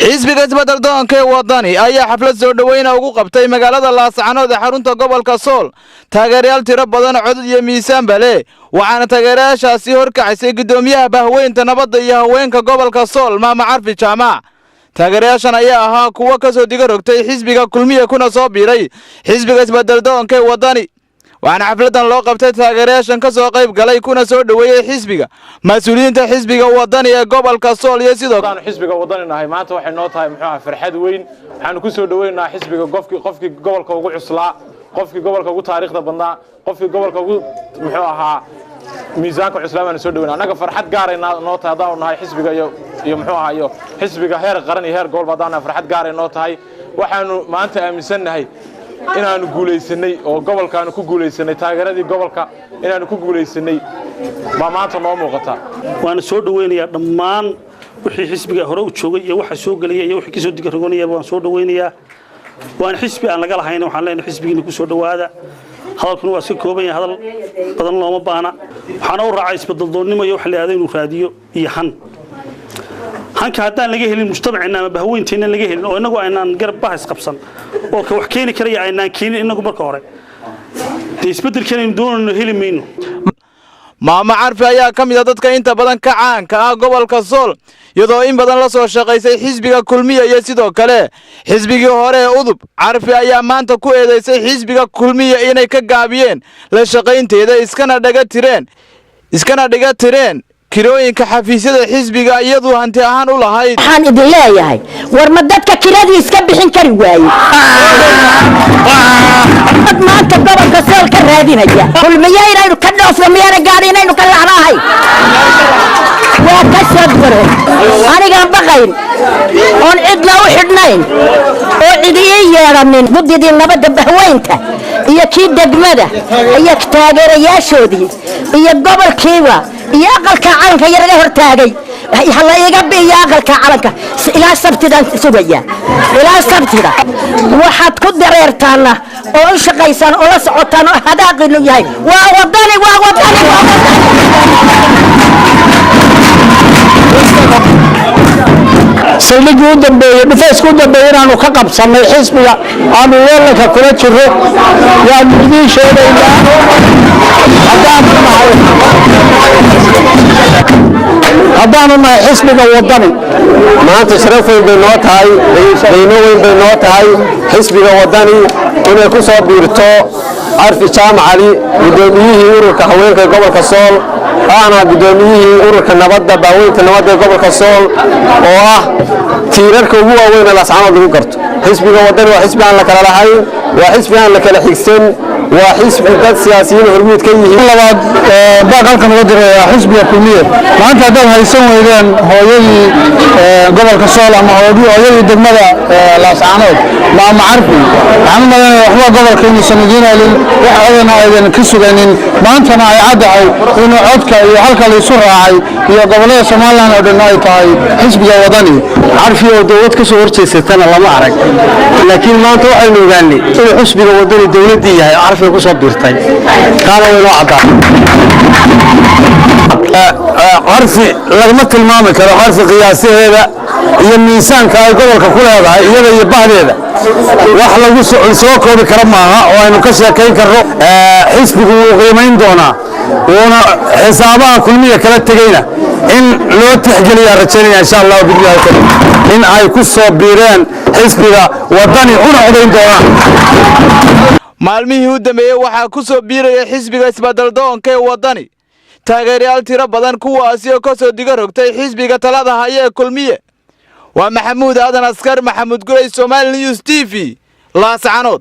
xisbiga isbeddeldoonka ee wadani ayaa xaflad soo dhaweyna ugu qabtay magaalada Laascaanood ee xarunta gobolka Sool taageerayaal tiro badan codad iyo miisaan bale waxaana taageerayaashaasi horkacisay gudoomiyaha bahweynta nabadda iyo haweenka gobolka Sool Maama Carfi Jaamac taageerayaashan ayaa ahaa kuwa ka soo diga rogtay xisbiga kulmiye kuna soo biiray xisbiga isbeddeldoonka ee wadani waxaana xafladan loo qabtay taageerayaashan ka soo qayb galay kuna soo dhaweeyay xisbiga mas'uuliyiinta xisbiga wadani ee gobolka Sool iyo sidoo kale xisbiga wadani nahay maanta waxay noo tahay muxuu farxad weyn waxaan ku soo dhaweynaa xisbiga qofkii gobolka ugu cuslaa qofkii gobolka ugu taariikhda badnaa qofkii gobolka ugu muxuu ahaa miisaanka cuslaamana soo dhaweynaa anaga farxad gaarayna noo tahay hadaan nahay xisbiga iyo muxuu ahaa iyo xisbiga heer qaran iyo heer gobol badana farxad gaaray noo tahay waxaanu maanta aaminsanahay inaanu guuleysanay oo gobolkaanu ku guuleysanay taageeradii gobolka inaanu ku guuleysanay maanta noo muuqata waan soo dhaweynayaa dhammaan wixii xisbiga hore u joogay iyo waxa soo galay iyo wixii ka soo diga rogonaya waan soo dhaweynayaa waan xisbi aan laga lahayn waxaan leenahay xisbigiina ku soo dhawaada hadalkuna waa si kooban yahay hadal badan looma baana waxaana u raacay isbeddeldoonnimo iyo wax la yiraahdo inuu raadiyo iyo hanka haddaan laga helin mujtamacina ama bahweynteena laga helin oo inagu aynaan garab bahas qabsan oo ka wax keeni karaya aynaan keenin inagu marka hore isbeddelkeena doonayno heli mayno Maama Carfi ayaa ka mid ah dadka inta badan ka caanka ah gobolka Sool iyadoo in badan la soo shaqeysay xisbiga kulmiye iyo sidoo kale xisbigii hore ee udub Carfi ayaa maanta ku eedeysay xisbiga kulmiye inay ka gaabiyeen la shaqeynteeda iskana dhiga tireen kirooyinka xafiisyada xisbiga iyadoo hanti ahaan u lahayd waxaan idin leeyahay war ma dadka kiradii iska bixin kari waayay maanta gobolka Sool ka raadinaya kulmiye inaynu ka dhoofno miyana gaadhi inaynu ka laanahay waa ka soo garo anigaan baqayn oon cidna u xidhnayn oo cidii yeeranin muddadii nabadda bahweynta iyo kii degmada iyo taageerayaashoodii iyo gobolkiiba iyo aqalka calanka yaraga hortaagay hala iga biyo aqalka calanka ilaa sabtidan sugaya ilaa sabtida waxaad ku dareertaana oo u shaqaysan oo la socotaan oo hadaaqinu yahay waa wadani سيلجو دبي بفاسكو دبي إنه كقب سمي حسب عن ولا ككل شيء يعني بدي شيء هذا ما حسب الوطني ما تشرف بالنوت هاي بالنوت هاي حسب الوطني إنه يكون صاب بيرتو عارف جامع علي قدوميه يورك حوالك قبل كسول أنا قدوميه يورك النبضة باويت النبضة قبل كسول tiirarka ugu weyn ee Laascaanood lagu garto xisbiga wadani waa xisbi aan la kala lahayn waa xisbi aan la kala xigsan waa xisbi dad siyaasiyiin hormuud ka yihiin labaad baqalkan ugu diray xisbiga kulmiye maanta dad haysan weeyeen hooyadii gobolka Sool ama hooyadii degmada Laascaanood Maama Carfi waxaan maleeyahay waxba gobolka inuu sanadiinayeen wax ayna aydan ka suganin maantana ay cadahay inuu codka iyo halka la isu raacay iyo gobolada Soomaaliland oo dhan ay tahay xisbiga wadani عارفي ودولت كسر ورثة ستنا الله ما عرق لكن ما توقع المغني الحسب الوطني الدولة دي عارفي كسر بيرتاي كانوا ينوعدا عارفي لما المامك لو عارفي قياسي هذا يميسان كايقول كل هذا يلا يبان هذا وحلا سوق بكرمها وإنه كسر كي كرو حسب قيمين دونا ونا حسابها كلمية كلا تجينا إن لو تحجلي يا رجالي إن شاء الله بالله إن أي كسر بيران حسبها وطني هنا عدين دوران maalmihii u dambeeyay waxa ku soo biiraya xisbiga isbeddeldoonka ee wadani taageerayaal tiro badan kuwaas oo ka soo diga rogtay xisbiga talada haya ee kulmiye waa Maxamuud Aadan Askar Maxamuud Gulay Somali News TV Laascaanood